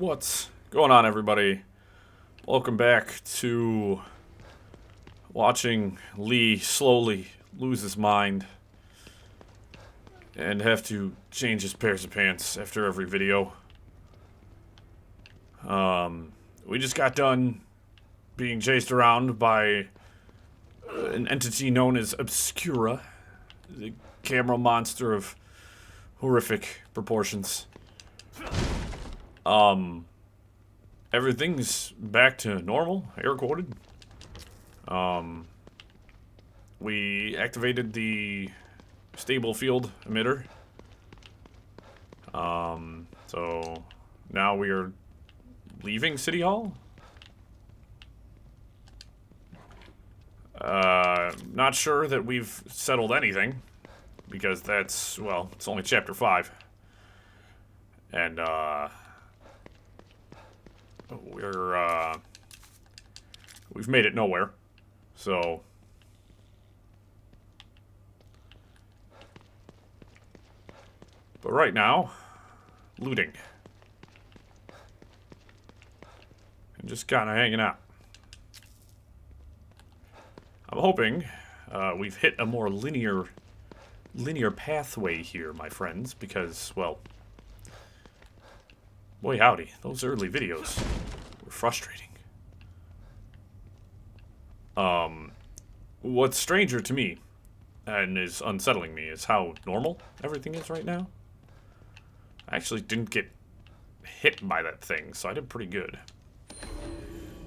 What's going on, everybody? Welcome back to watching Lee slowly lose his mind and have to change his pairs of pants after every video. We just got done being chased around by an entity known as Obscura, the camera monster of horrific proportions. Everything's back to normal, air quoted. We activated the stable field emitter. So now we are leaving City Hall. Not sure that we've settled anything, because that's, well, it's only chapter 5. And, we've made it nowhere, so but right now, looting and just kind of hanging out. I'm hoping we've hit a more linear pathway here, my friends, because, well, boy howdy, those early videos were frustrating. What's stranger to me, and is unsettling me, is how normal everything is right now. I actually didn't get hit by that thing, so I did pretty good.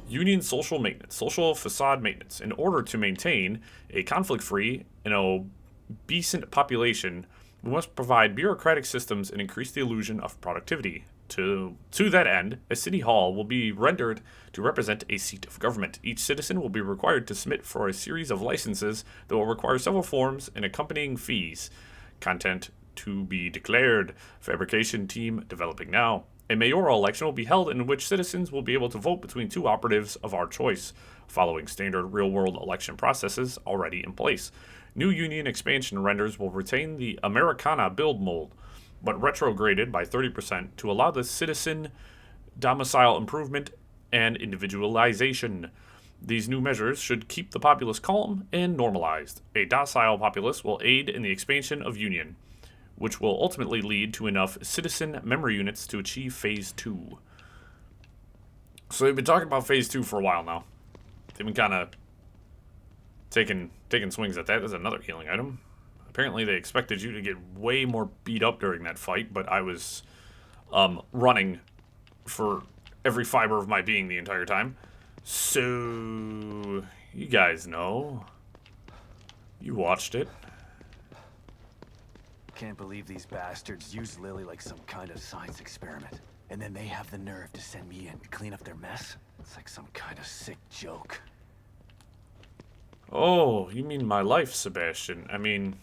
Union social maintenance, social facade maintenance. In order to maintain a conflict-free and obedient population, we must provide bureaucratic systems and increase the illusion of productivity. To that end, a city hall will be rendered to represent a seat of government. Each citizen will be required to submit for a series of licenses that will require several forms and accompanying fees. Content to be declared. Fabrication team developing now. A mayoral election will be held in which citizens will be able to vote between two operatives of our choice, following standard real-world election processes already in place. New union expansion renders will retain the Americana build mold, but retrograded by 30% to allow the citizen domicile improvement and individualization. These new measures should keep the populace calm and normalized. A docile populace will aid in the expansion of union, which will ultimately lead to enough citizen memory units to achieve Phase 2. So they've been talking about Phase 2 for a while now. They've been kind of taking swings at that. There's another healing item. Apparently they expected you to get way more beat up during that fight, but I was running for every fiber of my being the entire time. So, you guys know. You watched it. Can't believe these bastards use Lily like some kind of science experiment. And then they have the nerve to send me in to clean up their mess? It's like some kind of sick joke. Oh, you mean my life, Sebastian. I mean...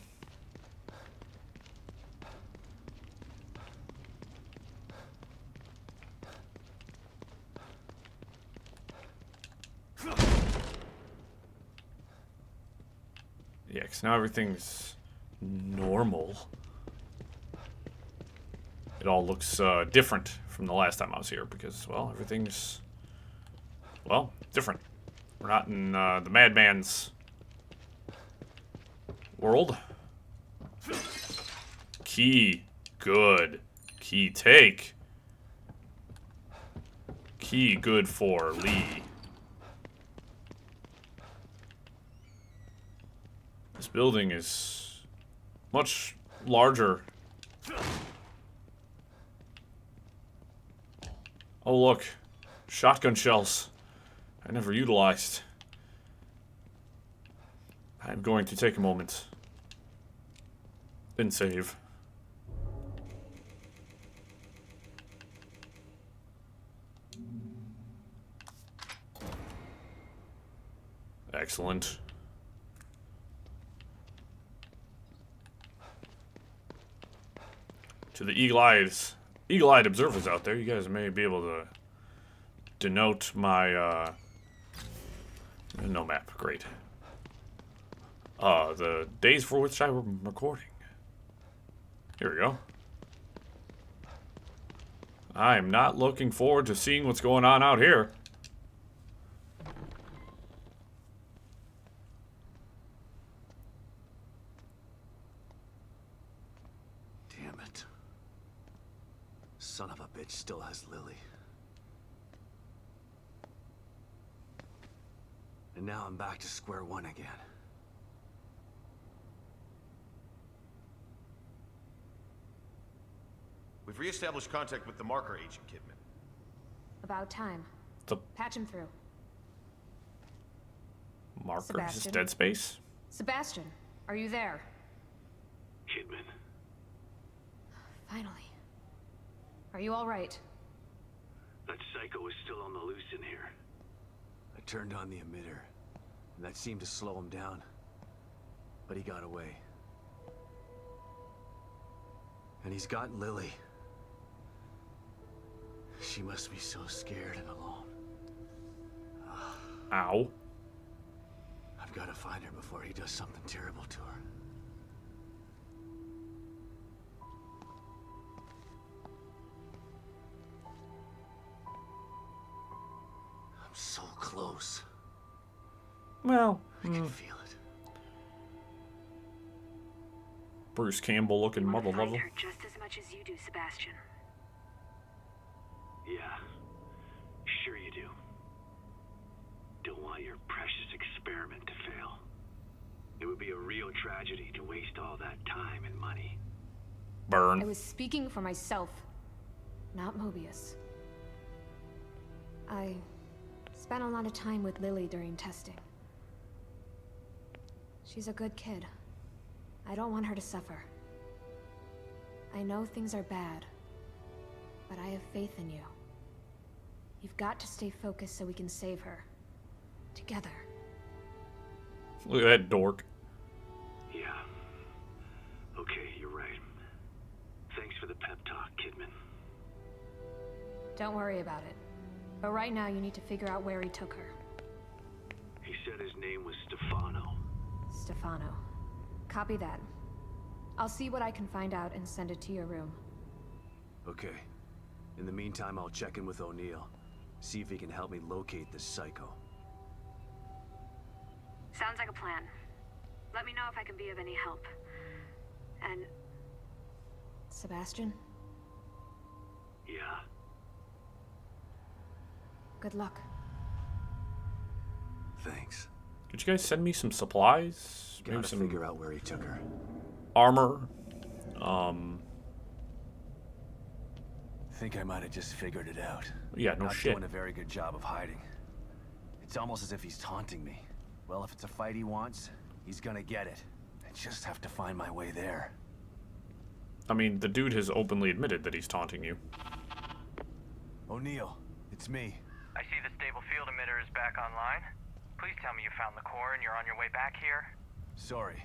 yeah, because now everything's normal. It all looks different from the last time I was here because, well, everything's, well, different. We're not in the madman's world. Key. Good. Key take. Key good for Lee. This building is much larger. Oh, look. Shotgun shells. I never utilized. I'm going to take a moment. Then save. Excellent. To the eagle-eyed observers out there, you guys may be able to denote my, no map, great. The days for which I'm recording. Here we go. I'm not looking forward to seeing what's going on out here. Damn it. Son of a bitch still has Lily. And now I'm back to square one again. We've re-established contact with the marker agent, Kidman. About time. The Patch him through. marker is Sebastian. dead space. Sebastian, are you there? Kidman. Finally. Are you all right? That psycho is still on the loose in here. I turned on the emitter, and that seemed to slow him down. But he got away. And he's got Lily. She must be so scared and alone. Ow. I've got to find her before he does something terrible to her. I'm so close. Well, I can feel it. Bruce Campbell looking I mother wanna find level. her just as much as you do, Sebastian. Yeah, sure you do. Don't want your precious experiment to fail. It would be a real tragedy to waste all that time and money. I Burn. was speaking for myself, not Mobius. I spent a lot of time with Lily during testing. She's a good kid. I don't want her to suffer. I know things are bad, but I have faith in you. You've got to stay focused so we can save her. Together. Look at that dork. Yeah. Okay, you're right. Thanks for the pep talk, Kidman. Don't worry about it. But right now you need to figure out where he took her. He said his name was Stefano. Stefano. Copy that. I'll see what I can find out and send it to your room. Okay. In the meantime, I'll check in with O'Neill. See if he can help me locate this psycho. Sounds like a plan. Let me know if I can be of any help. And Sebastian, Yeah. good luck. Thanks. Could you guys send me some supplies? Maybe Gotta some figure out where he took her. armor. Think I might have just figured it out. Yeah, no Not shit. doing a very good job of hiding. It's almost as if he's taunting me. Well, if it's a fight he wants, he's gonna get it. I just have to find my way there. I mean, the dude has openly admitted that he's taunting you. O'Neill, it's me. I see the stable field emitter is back online. Please tell me you found the core and you're on your way back here. Sorry.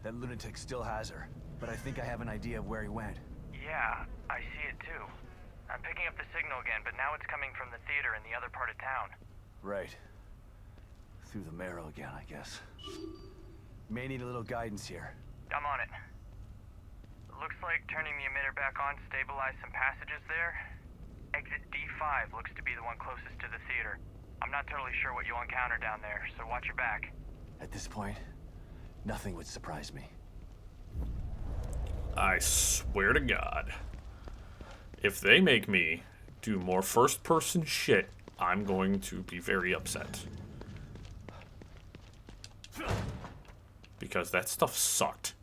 That lunatic still has her, but I think I have an idea of where he went. Yeah, I see it too. I'm picking up the signal again, but now it's coming from the theater in the other part of town. Right. Through the marrow again, I guess. May need a little guidance here. I'm on it. Looks like turning the emitter back on stabilized some passages there. Exit D5 looks to be the one closest to the theater. I'm not totally sure what you'll encounter down there, so watch your back. At this point, nothing would surprise me. I swear to God. If they make me do more first-person shit, I'm going to be very upset. Because that stuff sucked.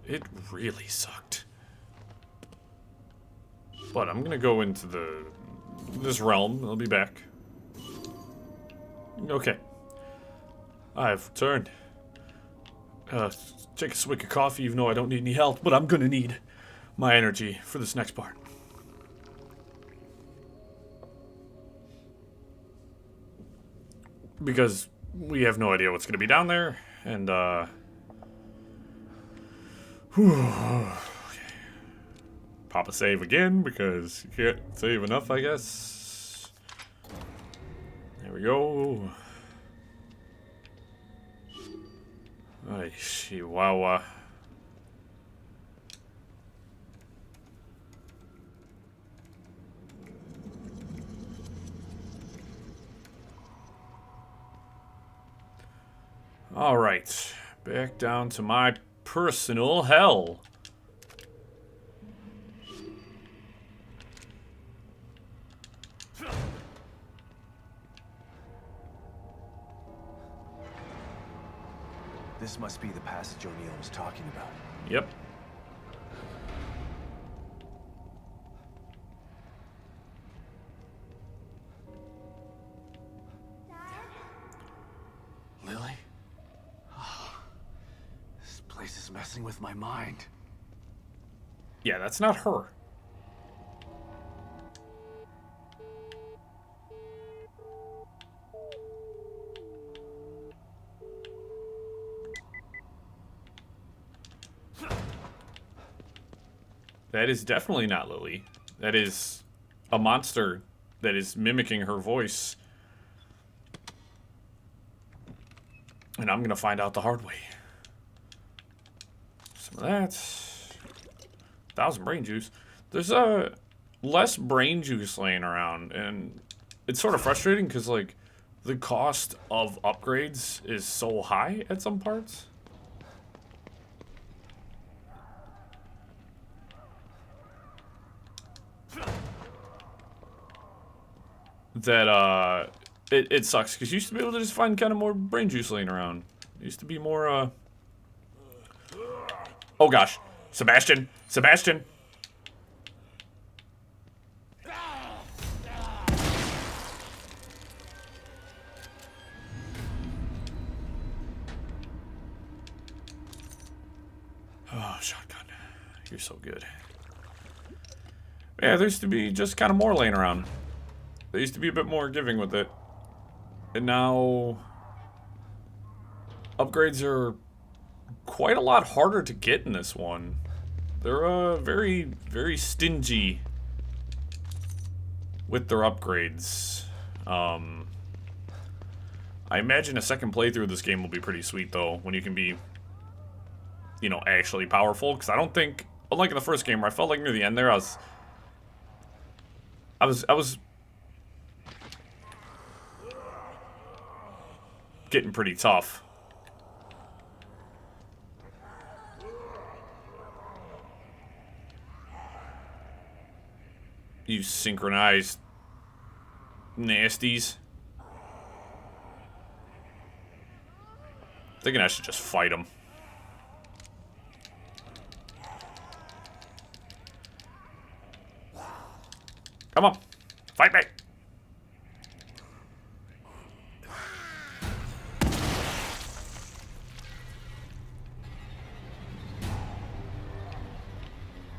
It really sucked. But I'm gonna go into this realm. I'll be back. Okay. I've returned. Take a swig of coffee, even though I don't need any help, but I'm gonna need my energy for this next part. Because we have no idea what's gonna be down there, and okay. Pop a save again, because you can't save enough, I guess. There we go. Ay, chihuahua. Alright. Back down to my personal hell. This must be the passage O'Neill was talking about. Yep. Lily? This place is messing with my mind. Yeah, that's not her. That is definitely not Lily. That is a monster that is mimicking her voice. And I'm gonna find out the hard way. Some of that. 1,000 brain juice. There's less brain juice laying around, and it's sort of frustrating because like the cost of upgrades is so high at some parts. That it sucks because you used to be able to just find kind of more brain juice laying around. It used to be more oh gosh, Sebastian. Oh, shotgun. You're so good. Yeah, there used to be just kind of more laying around. There used to be a bit more giving with it. And now upgrades are quite a lot harder to get in this one. They're very, very stingy with their upgrades. I imagine a second playthrough of this game will be pretty sweet though, when you can be, you know, actually powerful. Because I don't think, unlike in the first game where I felt like near the end there, I was getting pretty tough. You synchronized nasties. Thinking I should just fight him. Come on, fight me.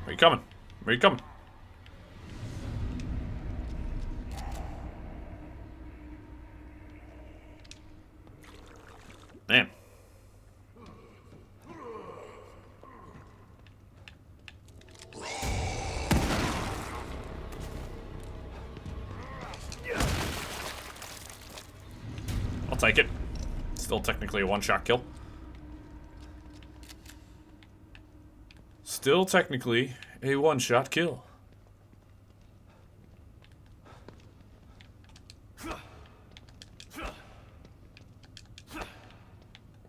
Where you coming? Where you coming? Man. I'll take it. Still technically a one-shot kill. Still technically a one-shot kill.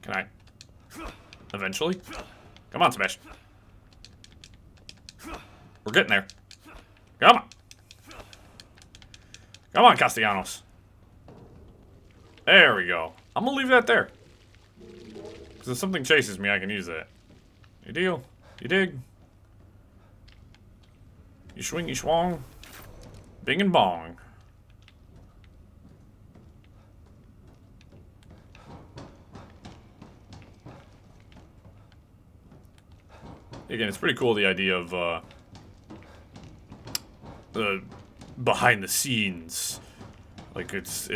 Can I? Eventually? Come on, Sebastian. We're getting there. Come on. Come on, Castellanos. There we go. I'm gonna leave that there. Because if something chases me, I can use that. You deal? You dig? You swing, you swong. Bing and bong. Again, it's pretty cool, the idea of the behind the scenes. Like it's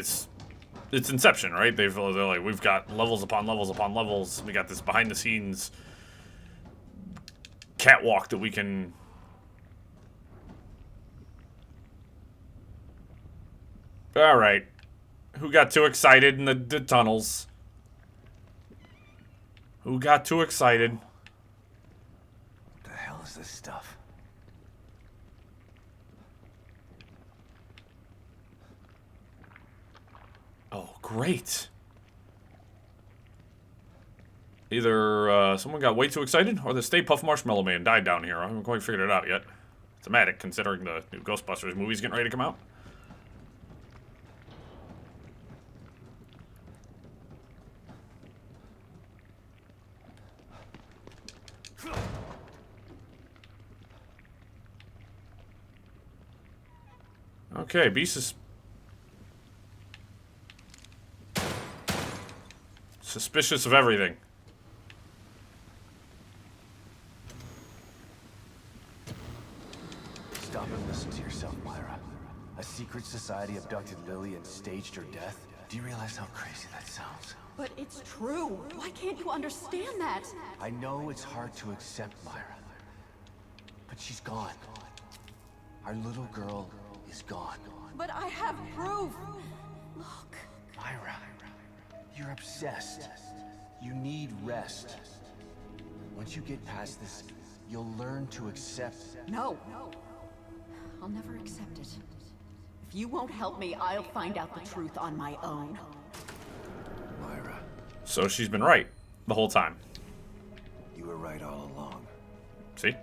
Inception, right? They're like, we've got levels upon levels upon levels. We got this behind the scenes catwalk that we can. All right, who got too excited in the tunnels? Who got too excited? What the hell is this stuff? Oh, great. Either someone got way too excited, or the Stay Puft Marshmallow Man died down here. I haven't quite figured it out yet. It's thematic, considering the new Ghostbusters movie's getting ready to come out. Okay, Beast is suspicious of everything. Stop and listen to yourself, Myra. A secret society abducted Lily and staged her death? Do you realize how crazy that sounds? But it's true. Why can't you understand that? I know it's hard to accept, Myra. But she's gone. Our little girl is gone. But I have proof. Look. Myra, you're obsessed. You need rest. Once you get past this, you'll learn to accept. No. I'll never accept it. If you won't help me, I'll find out the truth on my own. Myra, So she's been right the whole time. you were right all along. See?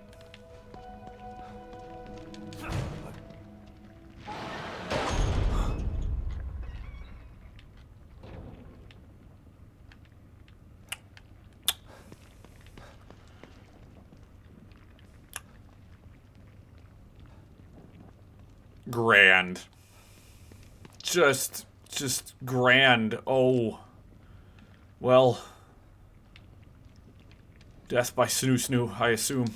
Grand. Just grand. Oh. Well. Death by Snoo Snoo, I assume.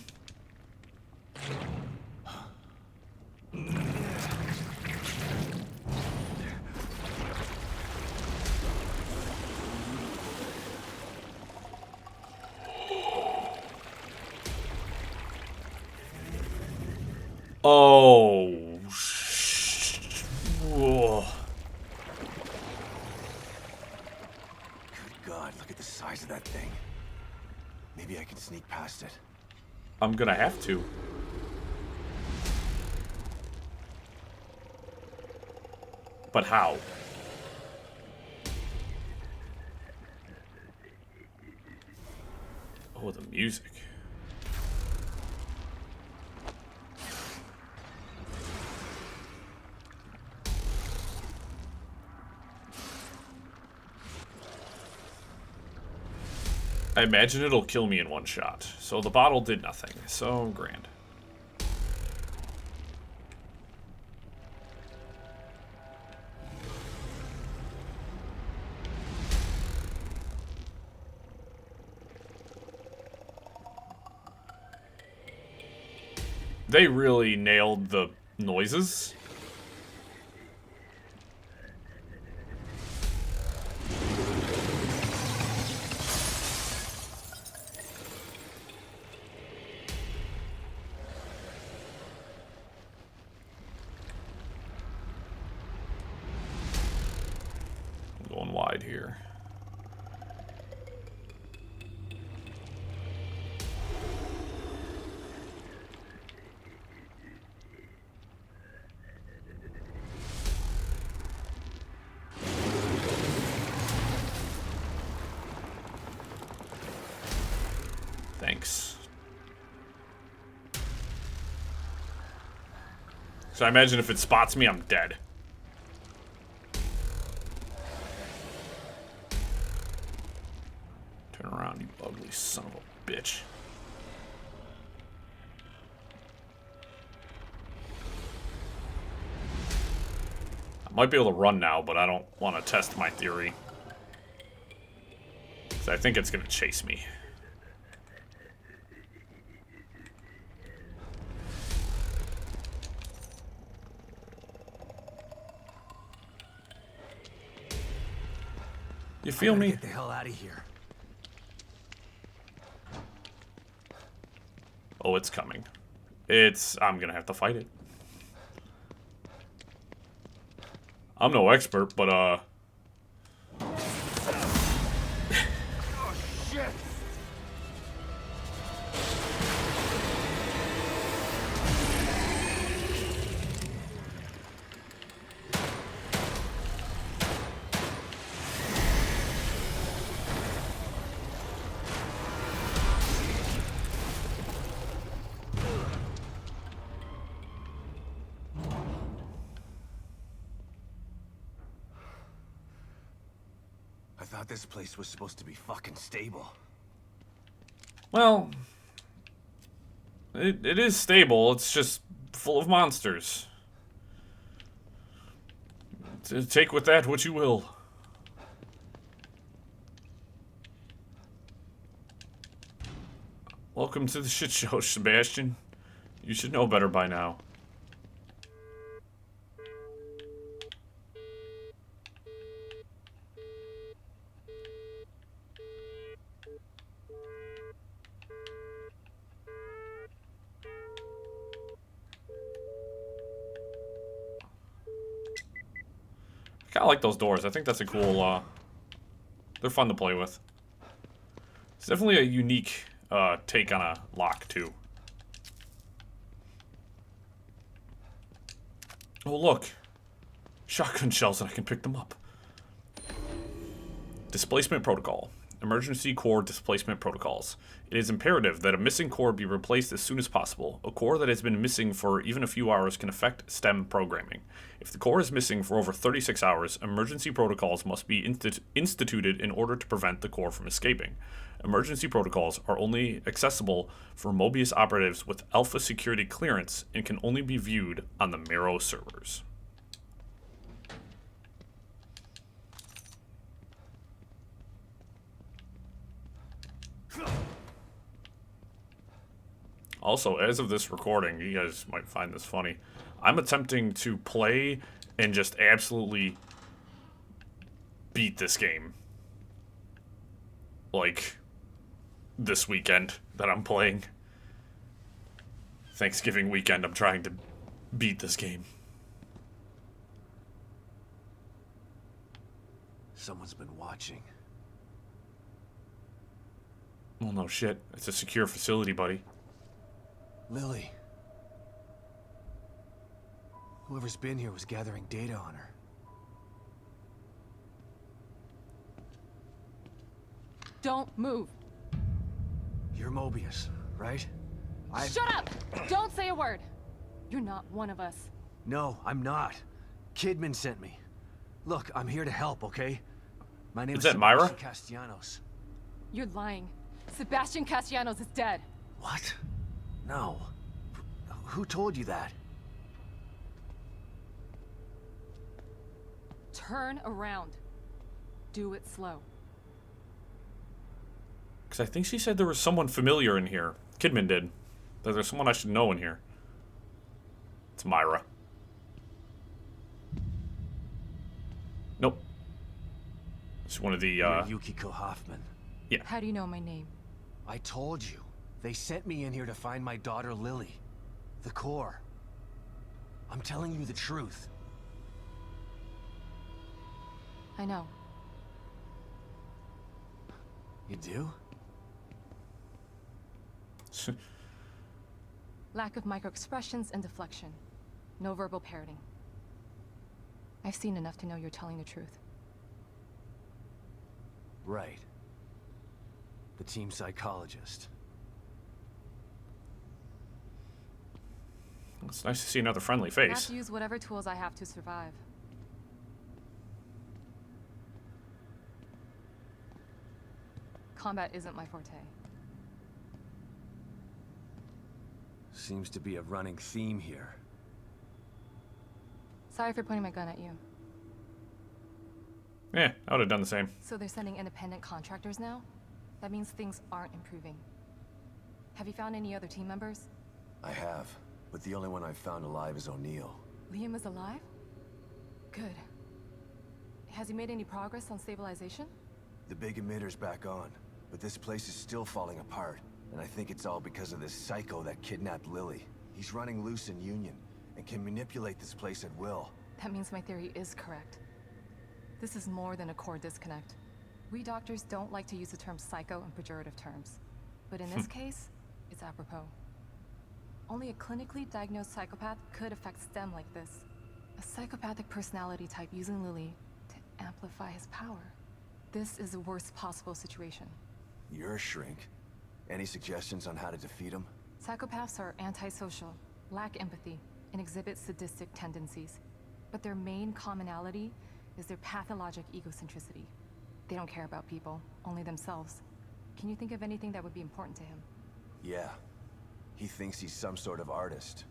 Oh. Whoa. Good God, look at the size of that thing. Maybe I can sneak past it. I'm gonna have to. But how? Oh, the music. I imagine it'll kill me in one shot. So the bottle did nothing. So grand. They really nailed the noises. I'm going wide here. Thanks. So I imagine if it spots me, I'm dead. Turn around, you ugly son of a bitch. I might be able to run now, but I don't want to test my theory. So I think it's going to chase me. You feel me? Get the hell out of here. Oh, it's coming. I'm gonna have to fight it. I'm no expert, but Oh, shit! thought this place was supposed to be fucking stable. Well, it is stable. It's just full of monsters. Take with that what you will. Welcome to the shit show, Sebastian. You should know better by now. I kinda like those doors. I think that's a cool, they're fun to play with. It's definitely a unique, take on a lock, too. Oh, look. Shotgun shells, and I can pick them up. Displacement Protocol. Emergency core displacement protocols. It is imperative that a missing core be replaced as soon as possible. A core that has been missing for even a few hours can affect STEM programming. If the core is missing for over 36 hours, emergency protocols must be instituted in order to prevent the core from escaping. Emergency protocols are only accessible for Mobius operatives with Alpha security clearance and can only be viewed on the Miro servers. Also, as of this recording, you guys might find this funny. I'm attempting to play and just absolutely beat this game. Like, this weekend that I'm playing. Thanksgiving weekend, I'm trying to beat this game. Someone's been watching. Well, no shit. It's a secure facility, buddy. Lily. Whoever's been here was gathering data on her. Don't move. You're Mobius, right? Shut up! Don't say a word. You're not one of us. No, I'm not. Kidman sent me. Look, I'm here to help, okay? My name Is that Myra? Castellanos. You're lying. Sebastian Castellanos is dead. What? No. Who told you that? Turn around. Do it slow. Because I think she said there was someone familiar in here. Kidman did. That there's someone I should know in here. It's Myra. Nope. It's one of the, You're Yukiko Hoffman. Yeah. How do you know my name? I told you. They sent me in here to find my daughter Lily. The core. I'm telling you the truth. I know. You do? Lack of microexpressions and deflection. No verbal parroting. I've seen enough to know you're telling the truth. Right. The team psychologist. It's nice to see another friendly I have face. to use whatever tools I have to survive. Combat isn't my forte. Seems to be a running theme here. Sorry for pointing my gun at you. Yeah, I would have done the same. So they're sending independent contractors now? That means things aren't improving. Have you found any other team members? I have, but the only one I've found alive is O'Neill. Liam is alive? Good. Has he made any progress on stabilization? The big emitter's back on, but this place is still falling apart. And I think it's all because of this psycho that kidnapped Lily. He's running loose in Union, and can manipulate this place at will. That means my theory is correct. This is more than a core disconnect. We doctors don't like to use the term psycho in pejorative terms. But in this case, it's apropos. Only a clinically diagnosed psychopath could affect STEM like this. A psychopathic personality type using Lily to amplify his power. This is the worst possible situation. You're a shrink. Any suggestions on how to defeat him? Psychopaths are antisocial, lack empathy, and exhibit sadistic tendencies. But their main commonality is their pathologic egocentricity. They don't care about people, only themselves. Can you think of anything that would be important to him? Yeah. He thinks he's some sort of artist.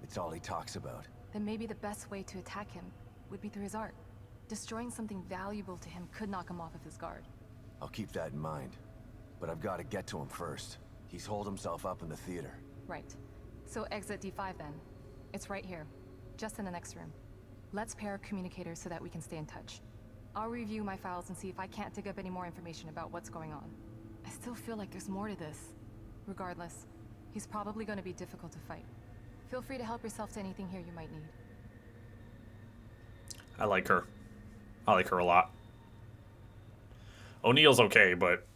It's all he talks about. Then maybe the best way to attack him would be through his art. Destroying something valuable to him could knock him off of his guard. I'll keep that in mind. But I've got to get to him first. He's holed himself up in the theater. Right. So exit D5 then. It's right here, just in the next room. Let's pair communicators so that we can stay in touch. I'll review my files and see if I can't dig up any more information about what's going on. I still feel like there's more to this. Regardless, he's probably going to be difficult to fight. Feel free to help yourself to anything here you might need. I like her. I like her a lot. O'Neill's okay, but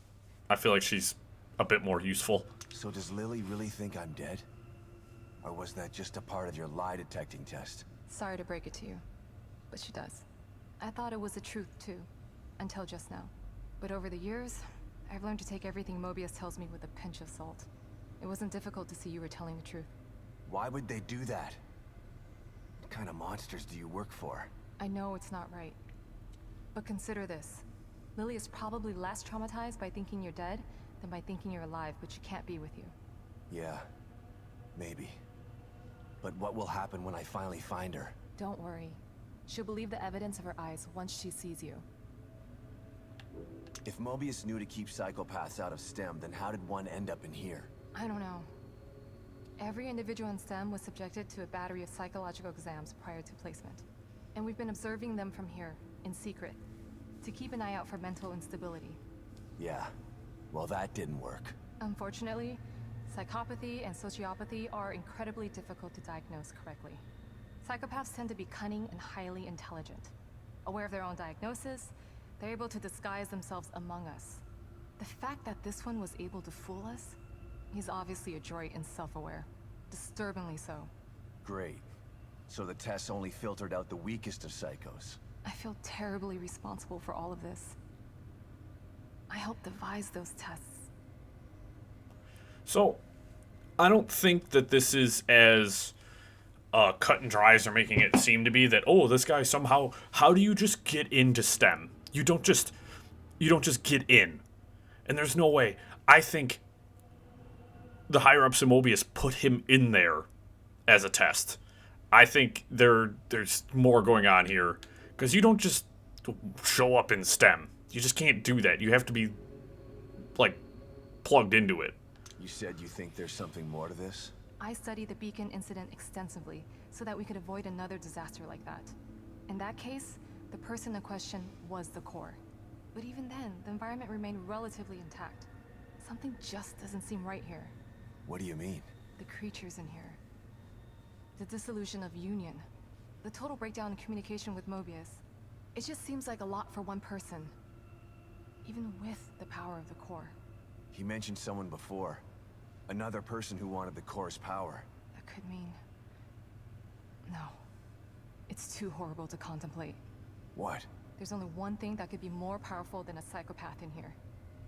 I feel like she's a bit more useful. So does Lily really think I'm dead? Or was that just a part of your lie detecting test? Sorry to break it to you, but she does. I thought it was the truth too, until just now. But over the years, I've learned to take everything Mobius tells me with a pinch of salt. It wasn't difficult to see you were telling the truth. Why would they do that? What kind of monsters do you work for? I know it's not right. But consider this. Lily is probably less traumatized by thinking you're dead than by thinking you're alive, but she can't be with you. Yeah, maybe. But what will happen when I finally find her? Don't worry. She'll believe the evidence of her eyes once she sees you. If Mobius knew to keep psychopaths out of STEM, then how did one end up in here? I don't know. Every individual in STEM was subjected to a battery of psychological exams prior to placement. And we've been observing them from here, in secret, to keep an eye out for mental instability. Yeah, well that didn't work. Unfortunately, psychopathy and sociopathy are incredibly difficult to diagnose correctly. Psychopaths tend to be cunning and highly intelligent. Aware of their own diagnosis, they're able to disguise themselves among us. The fact that this one was able to fool us, he's obviously adroit and self-aware. Disturbingly so. Great. So the tests only filtered out the weakest of psychos. I feel terribly responsible for all of this. I helped devise those tests. So, I don't think that this is as cut and dry as they're making it seem to be, that, oh, this guy somehow, how do you just get into STEM? You don't just get in. And there's no way. I think the higher-ups in Mobius put him in there as a test. I think there's more going on here. Because you don't just show up in STEM. You just can't do that. You have to be, like, plugged into it. You said you think there's something more to this? I studied the Beacon incident extensively so that we could avoid another disaster like that. In that case, the person in question was the core. But even then, the environment remained relatively intact. Something just doesn't seem right here. What do you mean? The creatures in here. The dissolution of Union. The total breakdown in communication with Mobius. It just seems like a lot for one person. Even with the power of the core. He mentioned someone before. Another person who wanted the core's power. That could mean... No. It's too horrible to contemplate. What? There's only one thing that could be more powerful than a psychopath in here.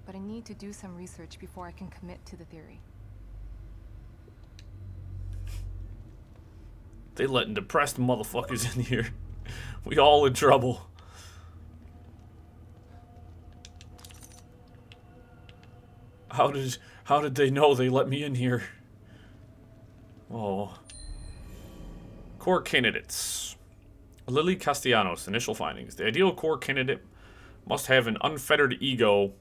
But I need to do some research before I can commit to the theory. They letting depressed motherfuckers in here. We all in trouble. How did they know they let me in here? Oh. Core candidates. Lily Castellanos, initial findings. The ideal core candidate must have an unfettered ego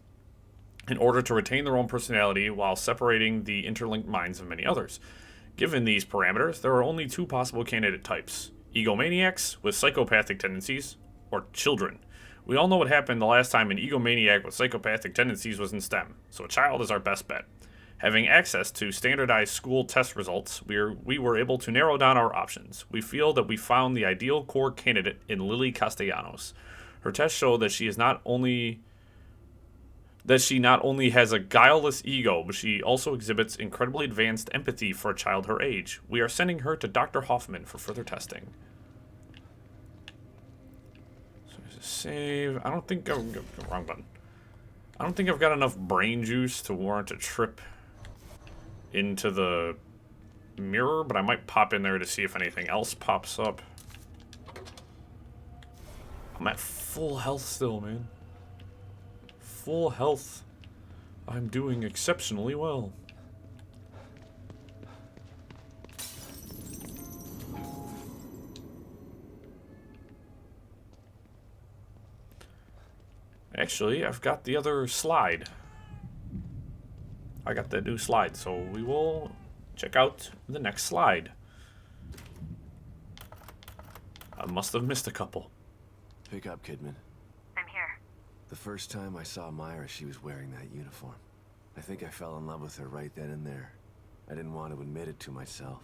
in order to retain their own personality while separating the interlinked minds of many others. Given these parameters, there are only two possible candidate types: egomaniacs with psychopathic tendencies, or children. We all know what happened the last time an egomaniac with psychopathic tendencies was in STEM, so a child is our best bet. Having access to standardized school test results, we were able to narrow down our options. We feel that we found the ideal core candidate in Lily Castellanos. Her tests show that she not only has a guileless ego, but she also exhibits incredibly advanced empathy for a child her age. We are sending her to Dr. Hoffman for further testing. So there's a save. I don't think wrong button. I don't think I've got enough brain juice to warrant a trip into the mirror, but I might pop in there to see if anything else pops up. I'm at full health still, man. full health. I'm doing exceptionally well. Actually, I've got the other slide. I got that new slide, so we will check out the next slide. I must have missed a couple. Pick up, Kidman. I'm here. The first time I saw Myra, she was wearing that uniform. I think I fell in love with her right then and there. I didn't want to admit it to myself.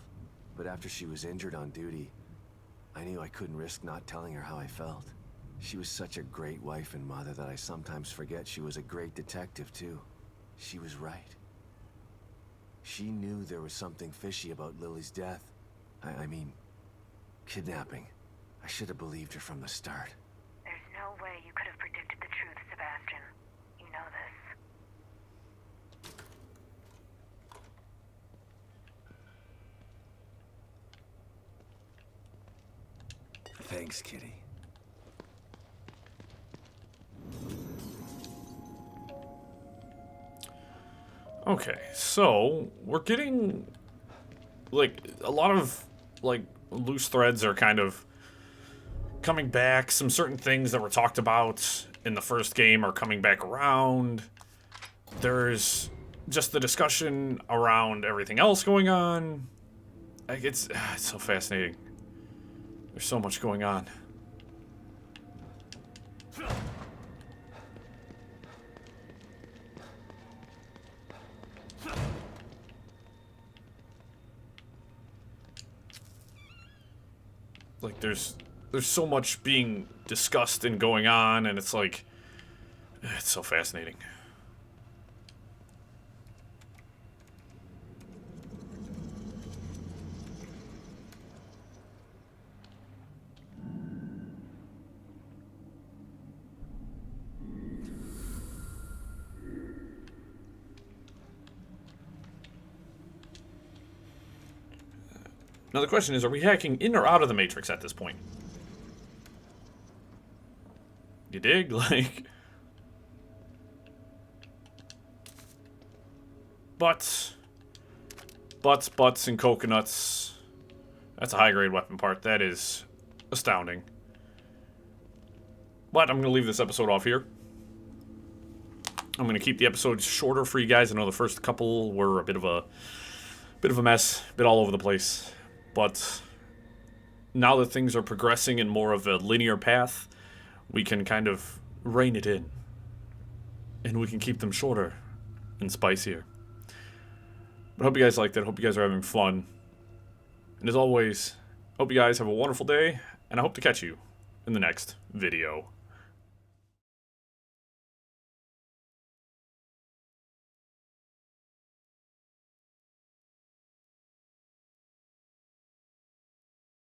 But after she was injured on duty, I knew I couldn't risk not telling her how I felt. She was such a great wife and mother that I sometimes forget she was a great detective, too. She was right. She knew there was something fishy about Lily's death. I mean, kidnapping. I should have believed her from the start. There's no way you could have predicted the truth, Sebastian. You know this. Thanks, Kitty. Okay, so we're getting like a lot of like loose threads are kind of coming back. Some certain things that were talked about in the first game are coming back around. There's just the discussion around everything else going on. Like it's so fascinating. There's so much going on. Like there's so much being discussed and going on, and it's like it's so fascinating. Now the question is, are we hacking in or out of the Matrix at this point? You dig? Like... Butts, and coconuts. That's a high-grade weapon part. That is astounding. But I'm going to leave this episode off here. I'm going to keep the episodes shorter for you guys. I know the first couple were a bit of a mess, a bit all over the place. But now that things are progressing in more of a linear path, we can kind of rein it in. And we can keep them shorter and spicier. But I hope you guys liked it. I hope you guys are having fun. And as always, I hope you guys have a wonderful day, and I hope to catch you in the next video.